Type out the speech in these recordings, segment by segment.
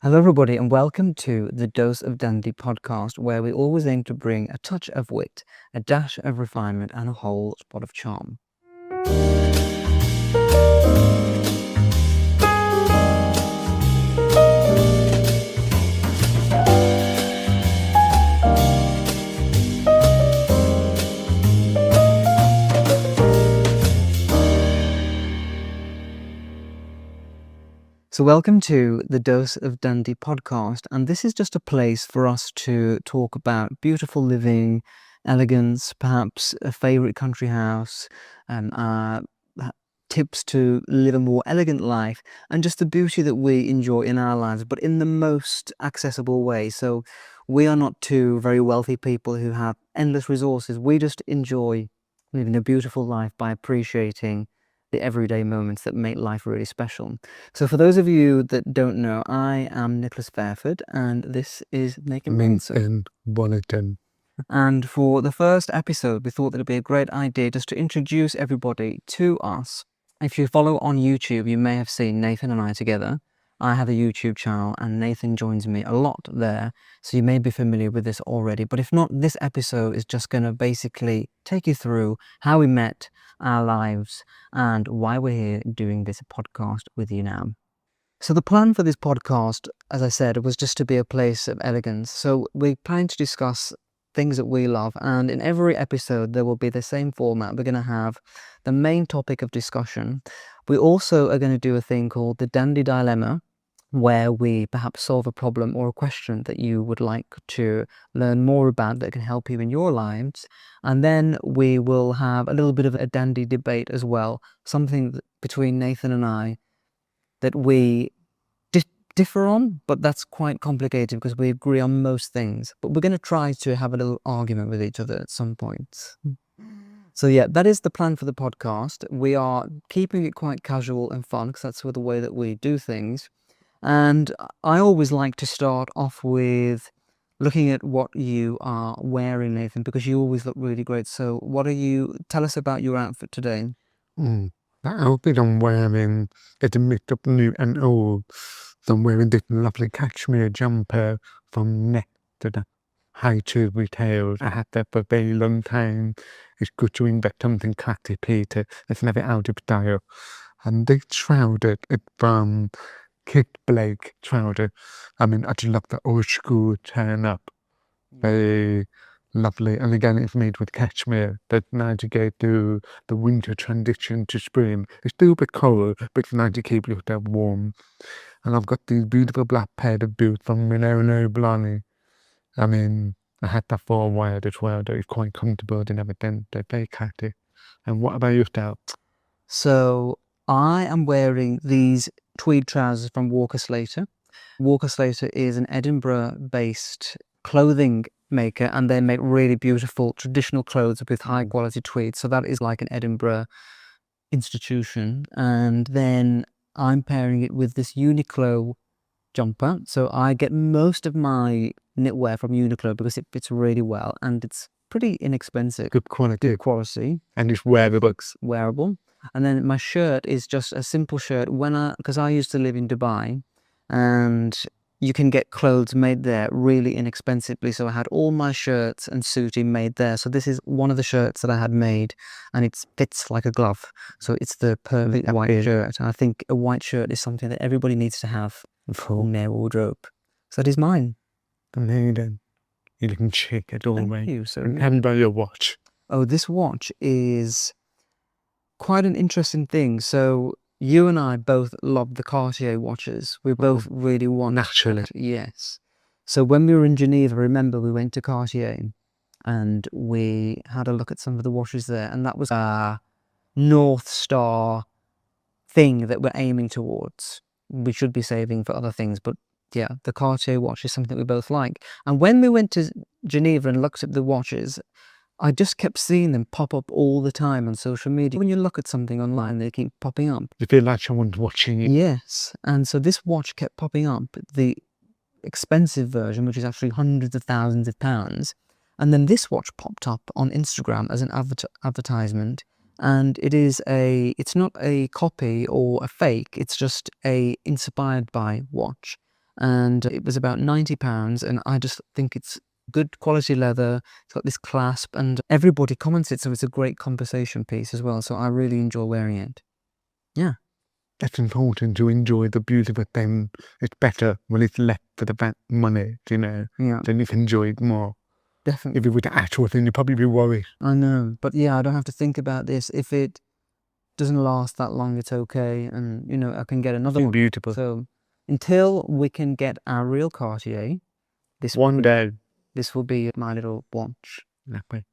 Hello, everybody, and welcome to the Dose of Dandy podcast, where we always aim to bring a touch of wit, a dash of refinement, and a whole spot of charm. So welcome to the Dose of Dandy podcast, and this is just a place for us to talk about beautiful living, elegance, perhaps a favourite country house, tips to live a more elegant life, and just the beauty that we enjoy in our lives, but in the most accessible way. So we are not two very wealthy people who have endless resources. We just enjoy living a beautiful life by appreciating the everyday moments that make life really special. So for those of you that don't know, I am Nicholas Fairford, and this is Nathan. And for the first episode, we thought that it'd be a great idea just to introduce everybody to us. If you follow on YouTube, you may have seen Nathan and I together. I have a YouTube channel and Nathan joins me a lot there, so you may be familiar with this already. But if not, this episode is just going to basically take you through how we met, our lives, and why we're here doing this podcast with you now. So the plan for this podcast, as I said, was just to be a place of elegance. So we plan to discuss things that we love, and in every episode there will be the same format. We're going to have the main topic of discussion. We also are going to do a thing called the Dandy Dilemma, where we perhaps solve a problem or a question that you would like to learn more about that can help you in your lives. And then we will have a little bit of a dandy debate as well, something between Nathan and I that we differ on, but that's quite complicated because we agree on most things. But we're going to try to have a little argument with each other at some point. So yeah, that is the plan for the podcast. We are keeping it quite casual and fun because that's the way that we do things. And I always like to start off with looking at what you are wearing, Nathan, because you always look really great. So tell us about your outfit today. The outfit I'm wearing is a mix of new and old. So I'm wearing this lovely cashmere jumper from neck to the high tube retail. I had that for a very long time. It's good to invest something classy, Peter. It's never out of style. And this trouser is from Kid Blake trouser. I mean, I just love the old school turn up. Very lovely. And again, it's made with cashmere. That's nice to go through the winter transition to spring. It's still a bit cold, but it's nice to keep yourself warm. And I've got these beautiful black pair of boots from Milano Blani. I mean, I had that for a while as well. They're quite comfortable and everything. They're very catty. And what about yourself? So I am wearing these tweed trousers from Walker Slater. Walker Slater is an Edinburgh-based clothing maker, and they make really beautiful traditional clothes with high quality tweed. So that is like an Edinburgh institution. And then I'm pairing it with this Uniqlo jumper. So I get most of my knitwear from Uniqlo because it fits really well and it's pretty inexpensive. Good quality. And it's wearable. And then my shirt is just a simple shirt because I used to live in Dubai, and you can get clothes made there really inexpensively. So I had all my shirts and suiting made there. So this is one of the shirts that I had made, and it fits like a glove. So it's the perfect white shirt. And I think a white shirt is something that everybody needs to have in their wardrobe. So that is mine. Amazing. You looking chic at all, mate. Thank you. So and how about your watch? Oh, this watch is quite an interesting thing. So you and I both love the Cartier watches. We both really want. Naturally. Yes. So when we were in Geneva, remember we went to Cartier and we had a look at some of the watches there, and that was our North Star thing that we're aiming towards. We should be saving for other things, but yeah, the Cartier watch is something we both like. And when we went to Geneva and looked at the watches, I just kept seeing them pop up all the time on social media. When you look at something online, they keep popping up. You feel like someone's watching you. Yes. And so this watch kept popping up, the expensive version, which is actually hundreds of thousands of pounds. And then this watch popped up on Instagram as an advertisement. And it's not a copy or a fake, it's just a inspired by watch. and it was about £90, and I just think it's good quality leather. It's got this clasp, and everybody comments it, so it's a great conversation piece as well. So I really enjoy wearing it. Yeah. It's important to enjoy the beauty of a thing. It's better when it's left for the money, you know, Yeah, then you can enjoy it more. definitely. If it were the actual thing, you'd probably be worried. I know, but yeah, I don't have to think about this. If it doesn't last that long, it's okay, and you know, I can get another one. Beautiful. So until we can get our real Cartier, One day. this will be my little watch. Exactly.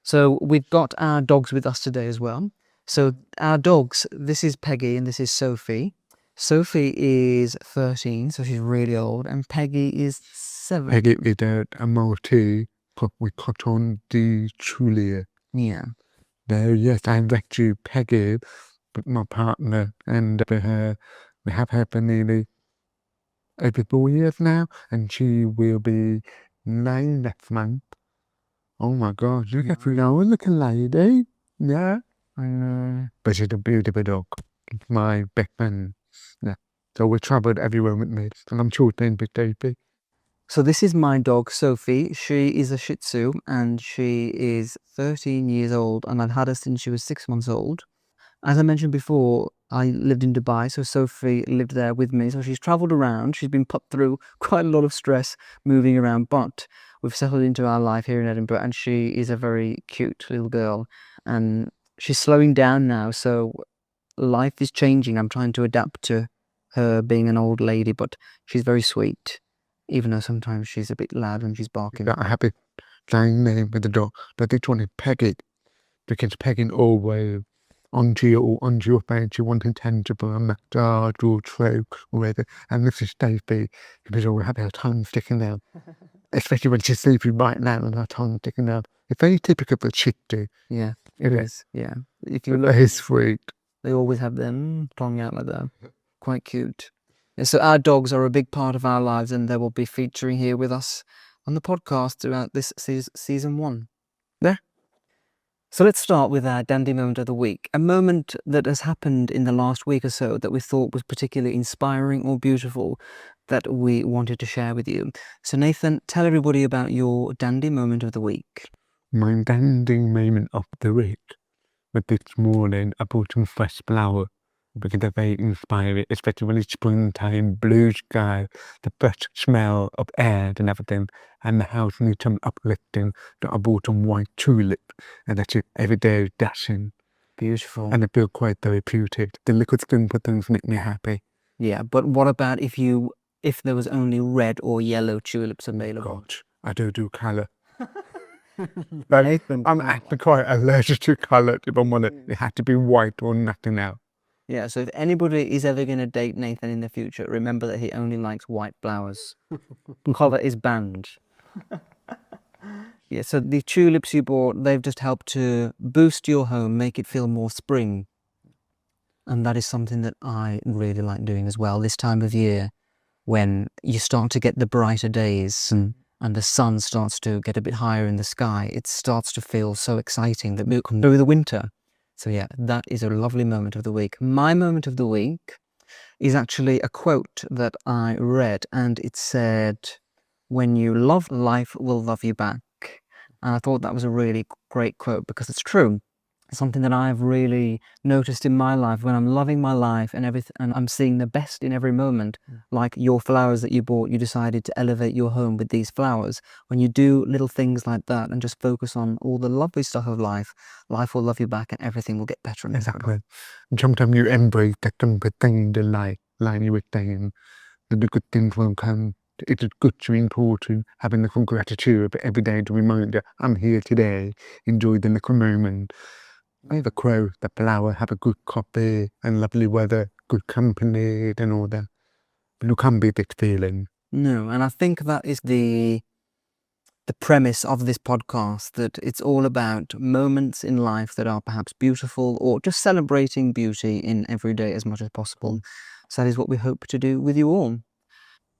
So we've got our dogs with us today as well. So our dogs, this is Peggy and this is Sophie. Sophie is 13, so she's really old, and Peggy is 7. Peggy is a Maltese, but we cut on the Julia. Yeah. There, yes, I met you, Peggy, but my partner, and we have her for nearly over 4 years now, and she will be 9 next month. Oh my God, look at you now, looking lady. Yeah. I know. But she's a beautiful dog. My best friend. Yeah. So we travelled everywhere with me, and I'm sure they'll be baby. So this is my dog, Sophie. She is a Shih Tzu, and she is 13 years old, and I've had her since she was 6 months old. As I mentioned before, I lived in Dubai, so Sophie lived there with me. So she's travelled around. She's been put through quite a lot of stress moving around, but we've settled into our life here in Edinburgh, and she is a very cute little girl. And she's slowing down now, so life is changing. I'm trying to adapt to her being an old lady, but she's very sweet, even though sometimes she's a bit loud when she's barking. I have a same name with the dog, but this one is Peggy, because Peggy always onto your face, you want intangible and massage or stroke or whatever. And this is Stacey, because we have her tongue sticking out. Especially when she's sleeping right now and her tongue sticking out. It's very typical of a Shih Tzu. Yeah, it is. Yeah. If you But look, very sweet. they always have their tongue out like that. Quite cute. Yeah, so our dogs are a big part of our lives, and they will be featuring here with us on the podcast throughout this season 1. Yeah. So let's start with our dandy moment of the week. A moment that has happened in the last week or so that we thought was particularly inspiring or beautiful that we wanted to share with you. So Nathan, tell everybody about your dandy moment of the week. My dandy moment of the week was this morning. I bought some fresh flower because they're very inspiring, especially when it's springtime, blue sky, the fresh smell of air and everything, and the house needs some uplifting. So I bought some white tulip, and that's it, every day dashing. Beautiful. And I feel quite therapeutic. The liquid simple things make me happy. Yeah, but what about if there was only red or yellow tulips available? God, I don't do colour. I'm actually quite allergic to colour, if I'm honest. It had to be white or nothing else. Yeah, so if anybody is ever going to date Nathan in the future, remember that he only likes white flowers. Colour is banned. Yeah, so the tulips you bought, they've just helped to boost your home, make it feel more spring. And that is something that I really like doing as well this time of year, when you start to get the brighter days and the sun starts to get a bit higher in the sky. It starts to feel so exciting that we come through the winter. So yeah, that is a lovely moment of the week. My moment of the week is actually a quote that I read, and it said, "When you love, life will love you back." And I thought that was a really great quote because it's true. It's something that I've really noticed in my life when I'm loving my life and everything, and I'm seeing the best in every moment. Like your flowers that you bought, you decided to elevate your home with these flowers. When you do little things like that and just focus on all the lovely stuff of life, life will love you back and everything will get better and better. Exactly. And sometimes you embrace that simple thing in life, like you were saying, that the good things will come. It's good to be important, having little gratitude every day to remind you, I'm here today, enjoy the little moment. I have a crow, the flower, have a good coffee and lovely weather, good company and all that. But you can't beat this feeling. No, and I think that is the premise of this podcast, that it's all about moments in life that are perhaps beautiful or just celebrating beauty in every day as much as possible. So that is what we hope to do with you all.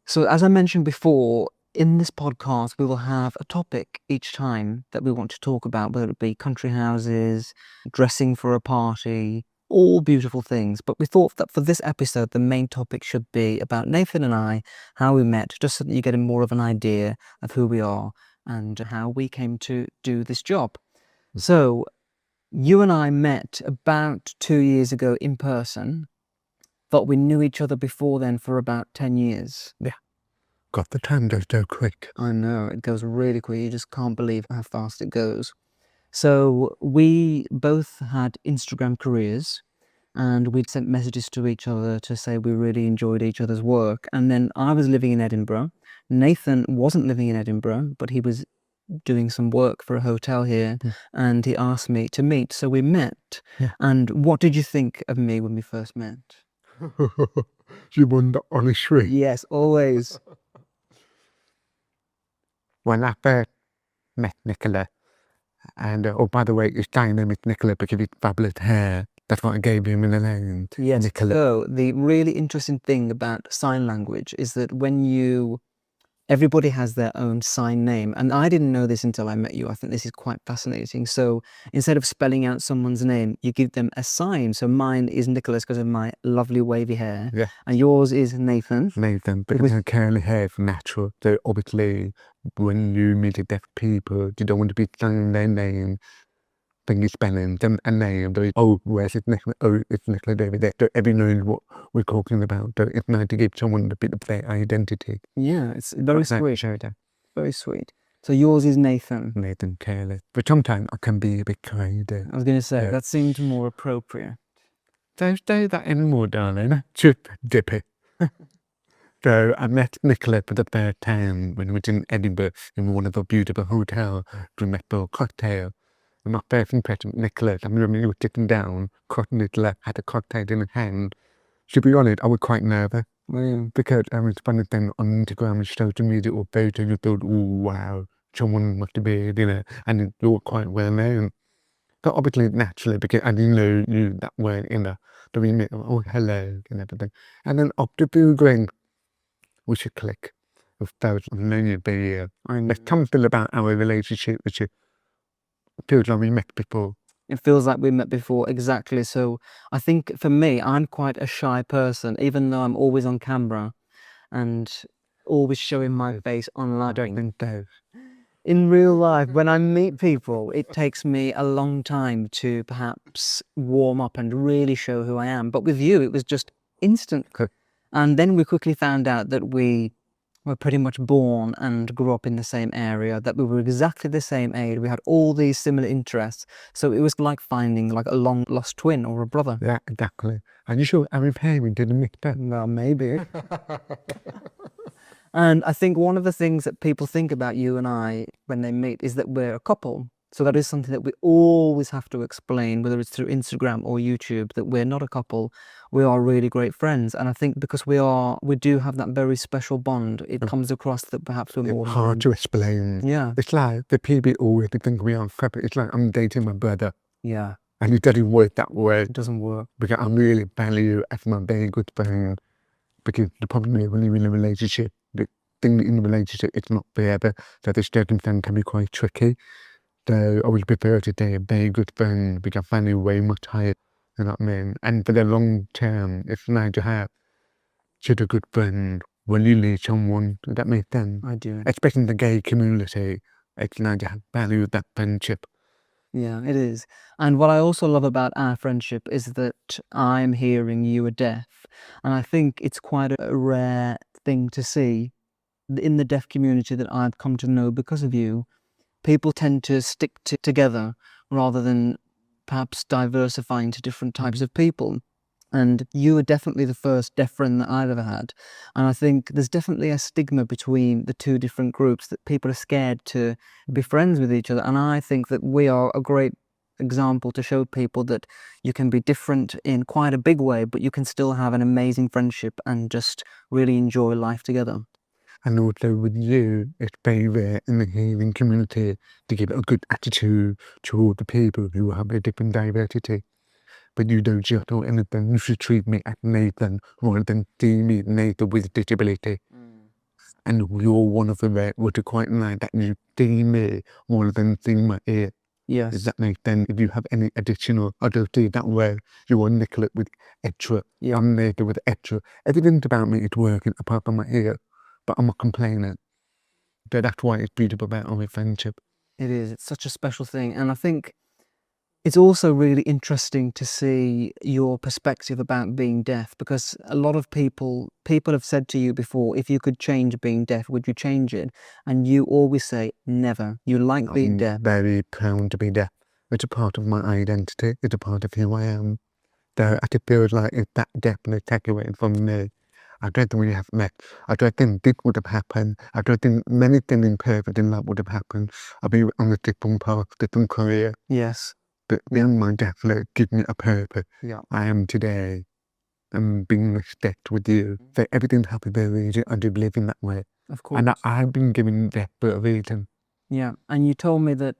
So as I mentioned before, in this podcast, we will have a topic each time that we want to talk about, whether it be country houses, dressing for a party, all beautiful things. But we thought that for this episode, the main topic should be about Nathan and I, how we met, just so that you get more of an idea of who we are and how we came to do this job. So you and I met about 2 years ago in person, but we knew each other before then for about 10 years. Yeah. God, the time goes so quick. I know, it goes really quick. You just can't believe how fast it goes. So we both had Instagram careers and we'd sent messages to each other to say we really enjoyed each other's work. And then I was living in Edinburgh. Nathan wasn't living in Edinburgh, but he was doing some work for a hotel here and he asked me to meet. So we met. Yeah. And what did you think of me when we first met? You want the honest truth? Yes, always. When I first met Nicola, and oh, by the way, his name is Nicola because of his fabulous hair. That's what I gave him in the name. Yes. Nicola. So the really interesting thing about sign language is that everybody has their own sign name. And I didn't know this until I met you. I think this is quite fascinating. So instead of spelling out someone's name, you give them a sign. So mine is Nicholas because of my lovely wavy hair. Yeah. And yours is Nathan. Nathan, because her curly hair is natural. So obviously, when you meet deaf people, you don't want to be spelling their name. When you spelling them a name, they oh, where's it Nicola? Oh, it's Nicola David. So everyone knows what we're talking about. So it's nice to give someone a bit of their identity. Yeah, it's very sweet. Very sweet. So yours is Nathan. Nathan Careless. But sometimes I can be a bit crazy. I was going to say, that seemed more appropriate. Don't say that anymore, darling. Chip dippy. So I met Nicola for the first time when we were in Edinburgh in one of the beautiful hotels. We met for a cocktail. And my first impression of Nicola, I remember you were sitting down, crossing his left, had a cocktail in his hand. To be honest, I was quite nervous. Because I was funny thing on Instagram and social media or photos, you thought, oh wow, someone must be, and you were quite well known. So obviously, naturally, because I didn't know you that well in the remit of, oh, hello, and everything. And then after Googling, we should click. Of those on known for years. There's something about our relationship which feels like we met before. It feels like we met before, exactly. So I think for me, I'm quite a shy person, even though I'm always on camera and always showing my face online. I don't think so. In real life, when I meet people, it takes me a long time to perhaps warm up and really show who I am. But with you, it was just instant. Okay. And then we quickly found out that we were pretty much born and grew up in the same area, that we were exactly the same age. We had all these similar interests. So it was like finding like a long lost twin or a brother. Yeah, exactly. Are you sure our parents didn't mix that? Well, maybe. And I think one of the things that people think about you and I when they meet is that we're a couple. So that is something that we always have to explain, whether it's through Instagram or YouTube, that we're not a couple. We are really great friends. And I think because we do have that very special bond, it comes across that perhaps we're more... It's hard to explain. Yeah. It's like the people always think we are couple. It's like I'm dating my brother. Yeah. And it doesn't work that way. It doesn't work. Because I really value you as my very good friend. Because the problem is when you're in a relationship, the thing in the relationship, it's not forever. So the circumstance can be quite tricky. So I would prefer to date a very good friend because I find it way much higher. You know what I mean? And for the long term, it's nice to have such a good friend when you need someone. Does that make sense? I do. Especially in the gay community, it's nice to have value that friendship. Yeah, it is. And what I also love about our friendship is that I'm hearing you are deaf. And I think it's quite a rare thing to see in the deaf community that I've come to know because of you. People tend to stick together rather than perhaps diversifying to different types of people. And you are definitely the first deaf friend that I've ever had. And I think there's definitely a stigma between the two different groups that people are scared to be friends with each other. And I think that we are a great example to show people that you can be different in quite a big way, but you can still have an amazing friendship and just really enjoy life together. And also with you, it's very rare in the hearing community to give a good attitude toward the people who have a different diversity. But you don't just know anything. You should treat me as Nathan rather than see me Nathan with disability. And you're one of the rare, which is quite nice that you see me rather than seeing my ear. Yes. Does that make sense? If you have any additional, I don't see that way. You are Nicolas with extra. Yeah. I'm Nathan with extra. Everything about me is working apart from my ear, but I'm not complaining. But that's why it's beautiful about our friendship. It is. It's such a special thing. And I think it's also really interesting to see your perspective about being deaf, because a lot of people have said to you before, if you could change being deaf, would you change it? And you always say never. You like being I'm deaf. very proud to be deaf. It's a part of my identity. It's a part of who I am. Though I feel like if that definitely take away from me, I don't think we have met. I don't think this would have happened. I don't think many things imperfect in life would have happened. I'll be on a different path, different career. Yes. But being my definitely give me a purpose. Yeah. I am today. And being respect with you. So everything's happy for a reason. I do believe in that way. Of course. And I've been given death for a reason. Yeah. And you told me that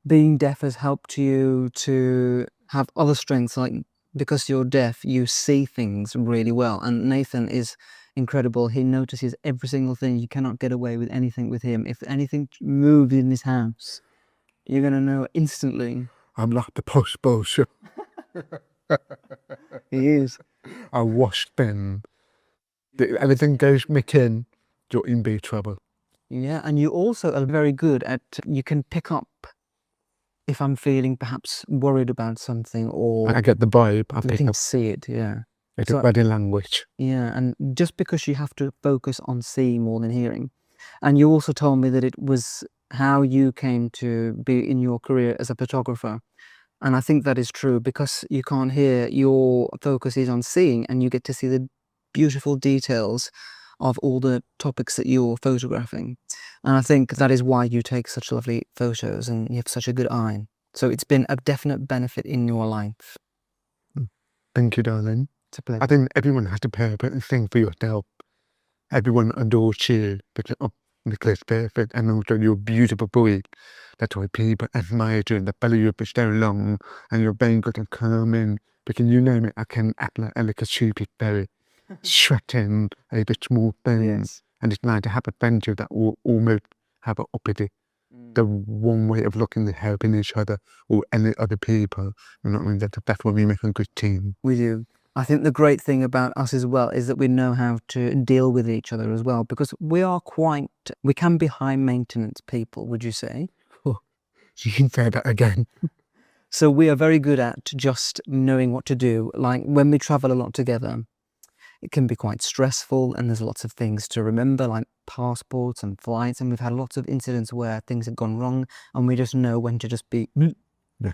being deaf has helped you to have other strengths, like because you're deaf, you see things really well. And Nathan is incredible. He notices every single thing. You cannot get away with anything with him. If anything moves in this house, you're going to know instantly. I'm like the post bullshit. He is. I wash them. Everything goes in, you're in big trouble. Yeah. And you also are very good at, you can pick up if I'm feeling perhaps worried about something, or I get the vibe. I you pick can up. see it. Yeah. It's So- a body language. Yeah, and just because you have to focus on seeing more than hearing. And you also told me that it was how you came to be in your career as a photographer. And I think that is true, because you can't hear, your focus is on seeing, and you get to see the beautiful details of all the topics that you're photographing. And I think that is why you take such lovely photos and you have such a good eye. So it's been a definite benefit in your life. Thank you, darling. It's a pleasure. I think everyone has to purpose and think for yourself. Everyone adores you because of Nicolas perfect and also your beautiful voice. That's why people admire you and they follow you for so long, and you're very good at calming. Because you know me, I can act like a stupid fairy, sweating over small things. Yes. And it's nice to have a friendship that will almost have an opposite. The one way of looking at helping each other or any other people. You know what I mean? That's why we make a good team. We do. I think the great thing about us as well is that we know how to deal with each other as well, because we can be high maintenance people, would you say? You can say that again. So we are very good at just knowing what to do. Like when we travel a lot together, it can be quite stressful, and there's lots of things to remember, like passports and flights, and we've had lots of incidents where things have gone wrong, and we just know when to just be... Yeah.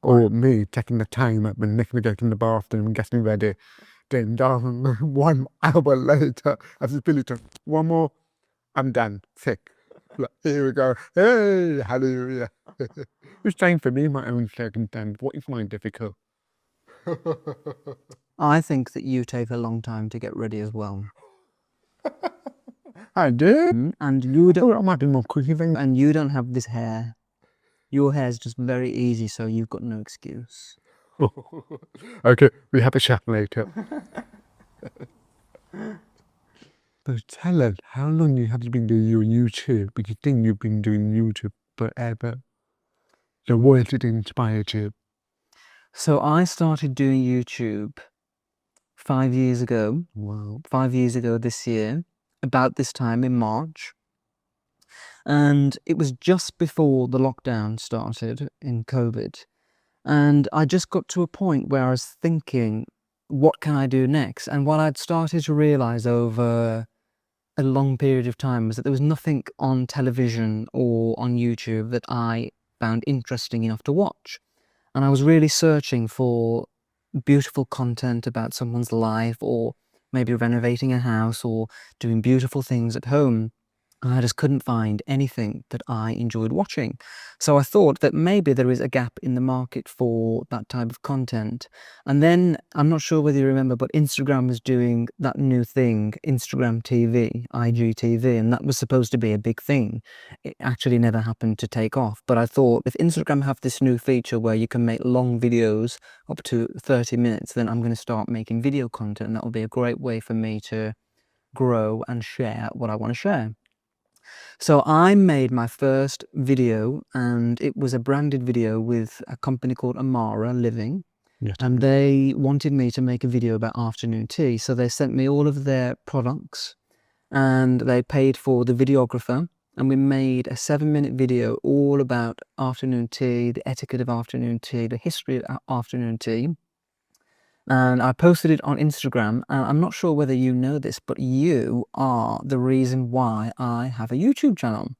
Or me taking the time up and Nicola going to the bathroom and getting ready. Then down 1 hour later, I just feel it. One more, I'm done. Sick. Like, here we go. Hey, hallelujah. It's same for me, my own circumstance. What is mine difficult? I think that you take a long time to get ready as well. I do. And you don't... I might be more quicker than... And you don't have this hair. Your hair is just very easy, so you've got no excuse. Okay, we have a chat later. So tell us, how long have you been doing your YouTube? Because you think you've been doing YouTube forever. So what did it inspire you? So I started doing YouTube 5 years ago. Wow. 5 years ago this year, about this time in March. And it was just before the lockdown started in COVID. And I just got to a point where I was thinking, what can I do next? And what I'd started to realize over a long period of time was that there was nothing on television or on YouTube that I found interesting enough to watch. And I was really searching for beautiful content about someone's life, or maybe renovating a house or doing beautiful things at home. And I just couldn't find anything that I enjoyed watching. So I thought that maybe there is a gap in the market for that type of content. And then, I'm not sure whether you remember, but Instagram was doing that new thing, Instagram TV, IGTV, and that was supposed to be a big thing. It actually never happened to take off. But I thought, if Instagram have this new feature where you can make long videos up to 30 minutes, then I'm going to start making video content, and that will be a great way for me to grow and share what I want to share. So I made my first video, and it was a branded video with a company called Amara Living. Yes. And they wanted me to make a video about afternoon tea. So they sent me all of their products, and they paid for the videographer. And we made a 7-minute video all about afternoon tea, the etiquette of afternoon tea, the history of afternoon tea. And I posted it on Instagram. And I'm not sure whether you know this, but you are the reason why I have a YouTube channel.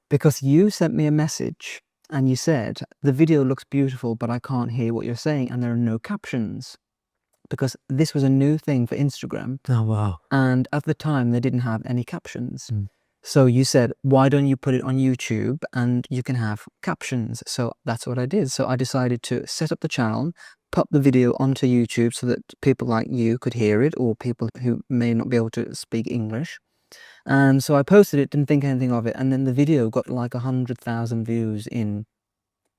Because you sent me a message and you said, the video looks beautiful, but I can't hear what you're saying, and there are no captions. Because this was a new thing for Instagram. Oh, wow. And at the time, they didn't have any captions. So you said, why don't you put it on YouTube and you can have captions? So that's what I did. So I decided to set up the channel, put the video onto YouTube so that people like you could hear it, or people who may not be able to speak English. And so I posted it, didn't think anything of it. And then the video got like 100,000 views in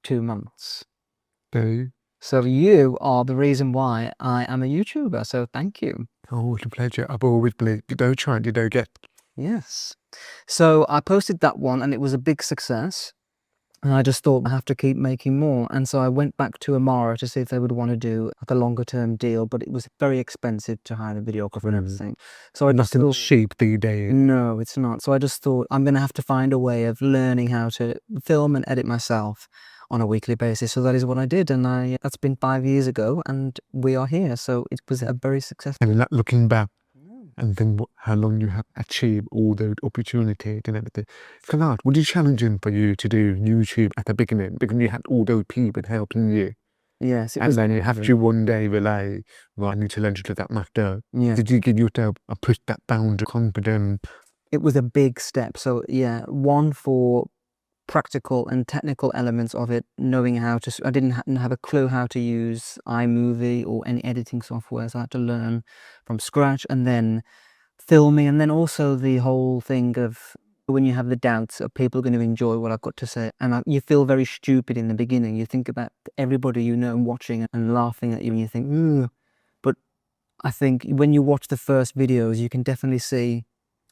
2 months. So you are the reason why I am a YouTuber. So thank you. Oh, it's a pleasure. I've always believed you don't try, you don't get. Yes. So I posted that one and it was a big success. And I just thought I have to keep making more. And so I went back to Amara to see if they would want to do like a longer term deal, but it was very expensive to hire a videographer and everything. So I just Nothing thought, cheap these days. no, it's not. So I just thought I'm going to have to find a way of learning how to film and edit myself on a weekly basis. So that is what I did. And that's been 5 years ago and we are here. So it was a very successful. And like looking back and then how long you have achieved all those opportunities and everything. Claude, was it challenging for you to do YouTube at the beginning because you had all those people helping you? Yes, it And was. then you have to one day rely, well, I need to learn to do that matter. Yeah. Did you give yourself a push that boundary confidence? It was a big step. So yeah, one for practical and technical elements of it, knowing how to, I didn't have a clue how to use iMovie or any editing software, so I had to learn from scratch, and then filming, and then also the whole thing of when you have the doubts of people going to enjoy what I've got to say, and you feel very stupid in the beginning. You think about everybody you know watching and laughing at you, and you think, ooh. But I think when you watch the first videos, you can definitely see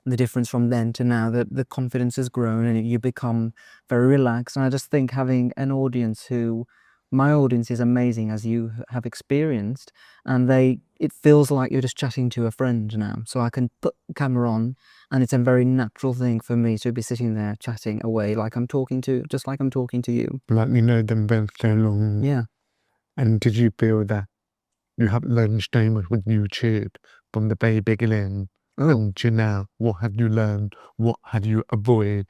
the difference from then to now, that the confidence has grown and you become very relaxed. And I just think having an audience my audience is amazing, as you have experienced, and it feels like you're just chatting to a friend now. So I can put the camera on and it's a very natural thing for me to be sitting there chatting away like I'm talking to you. Like you know them very so long. Yeah. And did you feel that you have learned so much with YouTube from the very beginning to now? What have you learned? What have you avoided?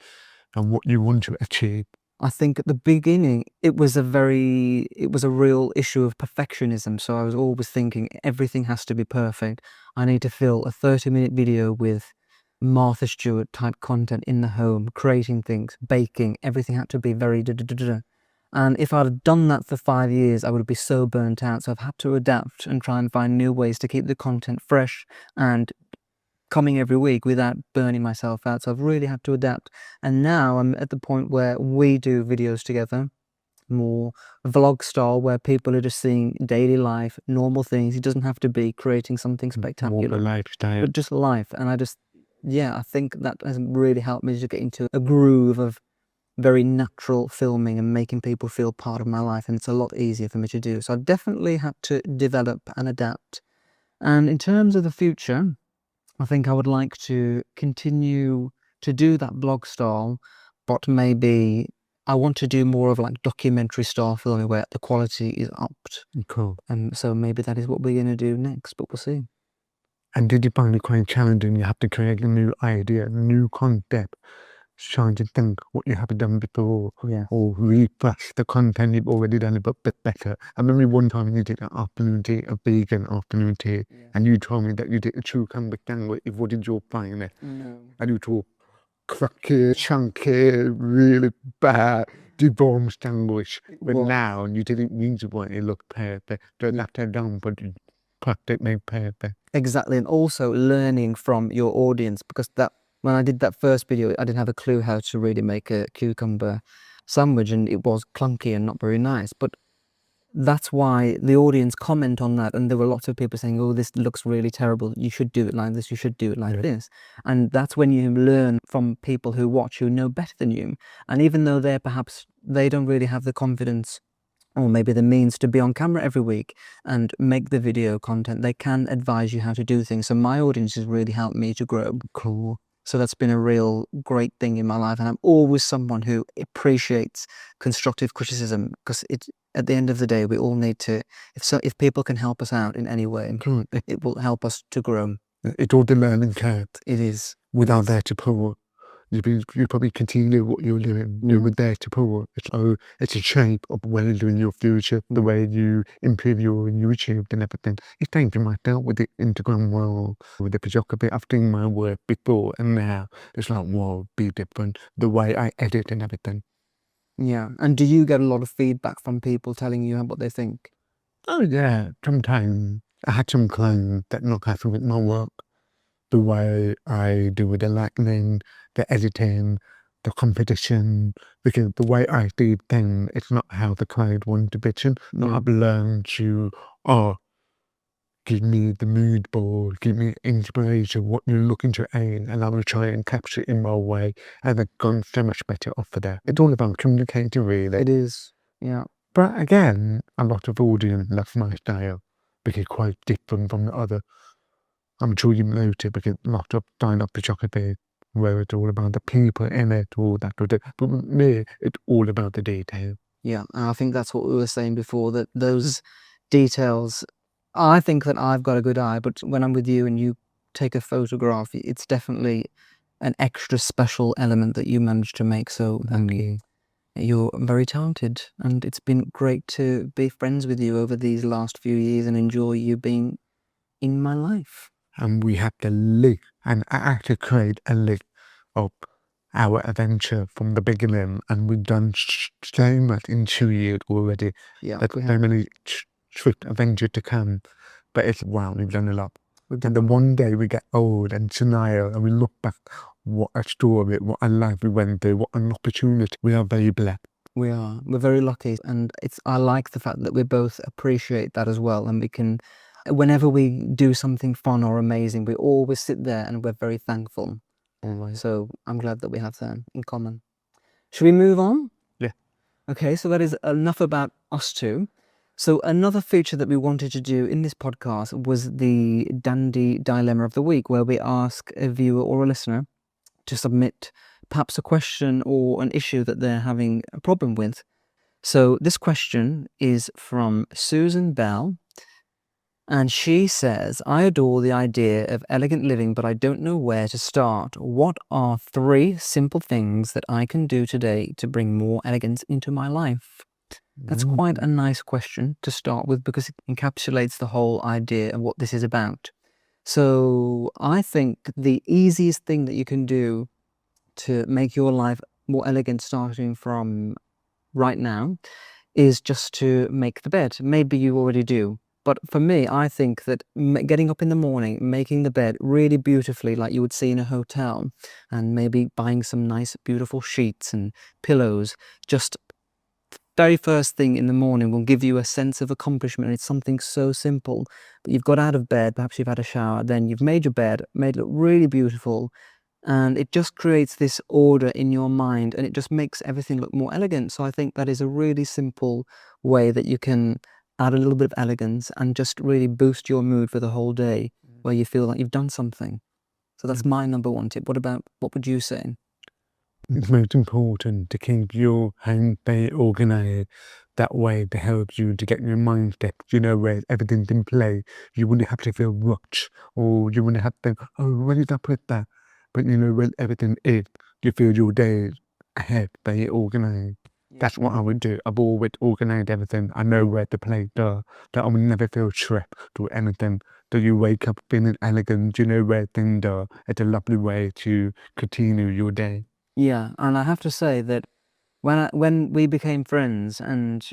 And what you want to achieve? I think at the beginning, it was a real issue of perfectionism. So I was always thinking everything has to be perfect. I need to fill a 30-minute video with Martha Stewart type content in the home, creating things, baking, everything had to be very da-da-da-da. And if I'd have done that for 5 years, I would be so burnt out. So I've had to adapt and try and find new ways to keep the content fresh and coming every week without burning myself out. So I've really had to adapt. And now I'm at the point where we do videos together, more vlog style, where people are just seeing daily life, normal things. It doesn't have to be creating something spectacular, More lifestyle. but just life. And I think that has really helped me to get into a groove of very natural filming and making people feel part of my life. And it's a lot easier for me to do. So I've definitely had to develop and adapt. And in terms of the future, I think I would like to continue to do that blog style, but maybe I want to do more of like documentary style filming where the quality is upped. Cool. And so maybe that is what we're going to do next, but we'll see. And did you find it quite challenging? You have to create a new idea, new concept, trying to think what you have done before, or refresh the content you've already done a bit better. I remember one time you did an afternoon tea, a vegan afternoon tea, and you told me that you did a cucumber sandwich. What did you find it? No. And you told cracky, chunky, really bad, deformed sandwich. But now you didn't use it when it looked perfect. Don't have to done, but you cracked it made perfect. Exactly. And also learning from your audience, because when I did that first video, I didn't have a clue how to really make a cucumber sandwich, and it was clunky and not very nice. But that's why the audience comment on that, and there were lots of people saying, oh, this looks really terrible, you should do it like this, you should do it like this. And that's when you learn from people who watch who know better than you. And even though they don't really have the confidence or maybe the means to be on camera every week and make the video content, they can advise you how to do things. So my audience has really helped me to grow. Cool. So that's been a real great thing in my life. And I'm always someone who appreciates constructive criticism, because at the end of the day, we all need to, if people can help us out in any way, it will help us to grow. It's all the learning curve. It is. Without their support, you probably continue what you're doing. You're with their support. It's a shape of where you do in your future, the way you improve your YouTube and everything. It's changing myself with the Instagram world, with the photography. I've seen my work before and now. It's like, whoa, be different. The way I edit and everything. Yeah. And do you get a lot of feedback from people telling you what they think? Oh yeah, sometimes I had some clients that not happy with my work. The way I do with the lightning, the editing, the competition, because the way I do things, it's not how the client wants to be done. Yeah. I've learned to, give me the mood board, give me inspiration, what you're looking to aim, and I will try and capture it in my way, and it's gone so much better off for that. It's all about communicating, really. It is. Yeah. But again, a lot of audience love my style, because it's quite different from the other. I'm sure you noticed, because a lot of stand-up photography where it's all about the people in it, all that. But with me, it's all about the detail. Yeah, and I think that's what we were saying before, that those details, I think that I've got a good eye, but when I'm with you and you take a photograph, it's definitely an extra special element that you managed to make. So thank you. You're very talented, and it's been great to be friends with you over these last few years and enjoy you being in my life. And we have the link, and I actually create a link of our adventure from the beginning, and we've done so much in 2 years already. Yeah, There's we so have. many swift adventures to come, but it's wow, we've done a lot. We've And done then one day we get old and senile, and we look back, what a story, what a life we went through, what an opportunity. We are very blessed. We are. We're very lucky, and I like the fact that we both appreciate that as well, and we can, whenever we do something fun or amazing, we always sit there and we're very thankful. Always. So I'm glad that we have that in common. Should we move on? Yeah. Okay, so that is enough about us two. So another feature that we wanted to do in this podcast was the Dandy Dilemma of the Week, where we ask a viewer or a listener to submit perhaps a question or an issue that they're having a problem with. So this question is from Susan Bell, and she says, I adore the idea of elegant living, but I don't know where to start. What are 3 simple things that I can do today to bring more elegance into my life? That's quite a nice question to start with, because it encapsulates the whole idea of what this is about. So I think the easiest thing that you can do to make your life more elegant, starting from right now, is just to make the bed. Maybe you already do. But for me, I think that getting up in the morning, making the bed really beautifully, like you would see in a hotel, and maybe buying some nice, beautiful sheets and pillows, just very first thing in the morning will give you a sense of accomplishment. It's something so simple, but you've got out of bed, perhaps you've had a shower, then you've made your bed, made it look really beautiful, and it just creates this order in your mind, and it just makes everything look more elegant. So I think that is a really simple way that you can add a little bit of elegance and just really boost your mood for the whole day, where you feel like you've done something. So that's my number 1 tip. What would you say? It's most important to keep your home very organized. That way to help you to get your mindset, where everything's in play. You wouldn't have to feel rushed, or you wouldn't have to think, oh, where did I put that? But when everything is, you feel your day ahead very organized. That's what I would do. I've always organized everything. I know where to place that I will never feel stressed or anything. So you wake up feeling elegant, you know where things are. It's a lovely way to continue your day. Yeah, and I have to say that when we became friends, and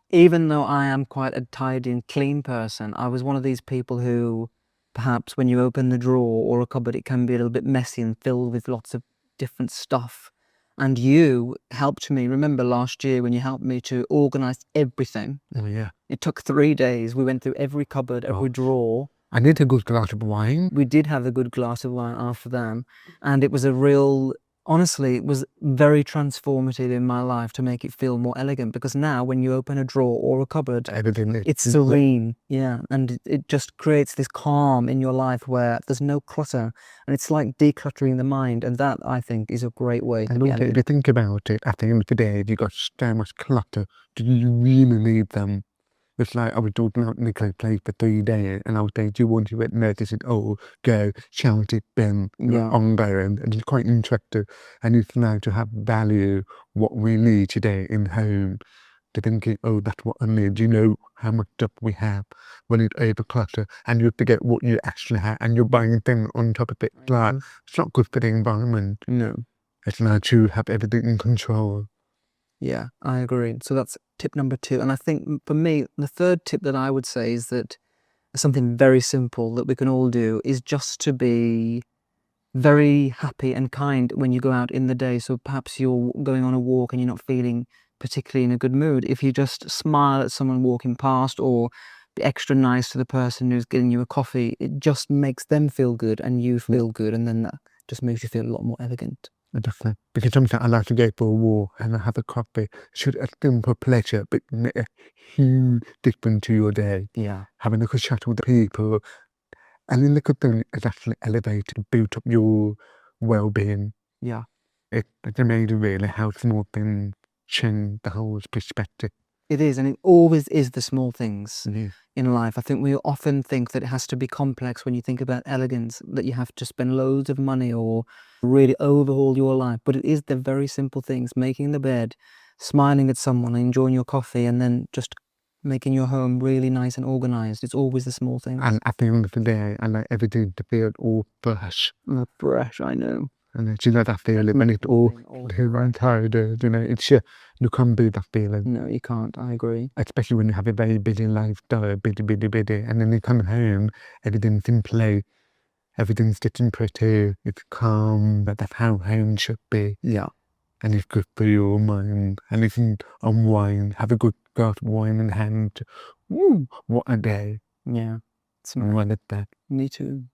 even though I am quite a tidy and clean person, I was one of these people who, perhaps when you open the drawer or a cupboard, it can be a little bit messy and filled with lots of different stuff. And you helped me. Remember last year when you helped me to organise everything? Oh, yeah. It took 3 days. We went through every cupboard, every drawer. I need a good glass of wine. We did have a good glass of wine after that. And it was a real, honestly, it was very transformative in my life to make it feel more elegant, because now when you open a drawer or a cupboard, Everything it's serene. Yeah. And it just creates this calm in your life where there's no clutter. And it's like decluttering the mind. And that, I think, is a great way to And be also, if elegant. you think about it, at the end of the day, if you got so much clutter, do you really need them? It's like I was talking about Nicolas place for 3 days, and I was saying, do you want to notice it all? Go, shout it, bin, Yeah. ongoing. And it's quite interesting. And it's now to have value what we need today in home. To thinking, oh, that's what I need. Do you know how much stuff we have when it's over clutter? And you forget what you actually have, and you're buying things on top of it. Like, it's not good for the environment. No. It's now to have everything in control. Yeah, I agree. So that's tip number 2. And I think for me, the third tip that I would say is that something very simple that we can all do is just to be very happy and kind when you go out in the day. So perhaps you're going on a walk and you're not feeling particularly in a good mood. If you just smile at someone walking past, or be extra nice to the person who's getting you a coffee, it just makes them feel good and you feel good. And then that just makes you feel a lot more elegant. Definitely. Because sometimes I like to go for a walk and I have a coffee. Should a simple pleasure, but make a huge difference to your day. Yeah. Having a good chat with the people. And the little thing is actually elevate and build up your well-being. Yeah. It's amazing really how small things change the whole perspective. It is, and it always is the small things Yeah. in life. I think we often think that it has to be complex when you think about elegance, that you have to spend loads of money or really overhaul your life. But it is the very simple things: making the bed, smiling at someone, enjoying your coffee, and then just making your home really nice and organized. It's always the small things. And at the end of the day, I like everything to feel all fresh. Fresh, I know. And do you know that feeling when it's all tired, you know, it's you can't do that feeling. No, you can't. I agree. Especially when you have a very busy lifestyle, busy, and then you come home, everything's in place, everything's sitting pretty, it's calm, that's how home should be. Yeah. And it's good for your mind, and you can unwind, have a good glass of wine in hand. Woo, what a day. Yeah. Well, it's that. Me too.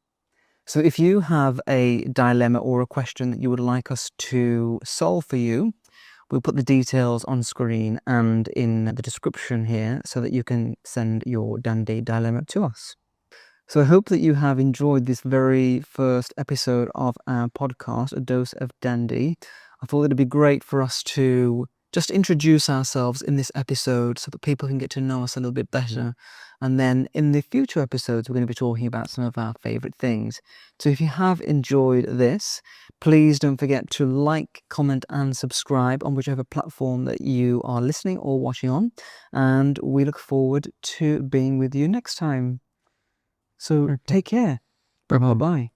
So if you have a dilemma or a question that you would like us to solve for you, we'll put the details on screen and in the description here so that you can send your dandy dilemma to us. So I hope that you have enjoyed this very first episode of our podcast, A Dose of Dandy. I thought it'd be great for us to just introduce ourselves in this episode so that people can get to know us a little bit better. And then in the future episodes, we're going to be talking about some of our favourite things. So if you have enjoyed this, please don't forget to like, comment and subscribe on whichever platform that you are listening or watching on. And we look forward to being with you next time. So take care. Bye-bye. Bye-bye.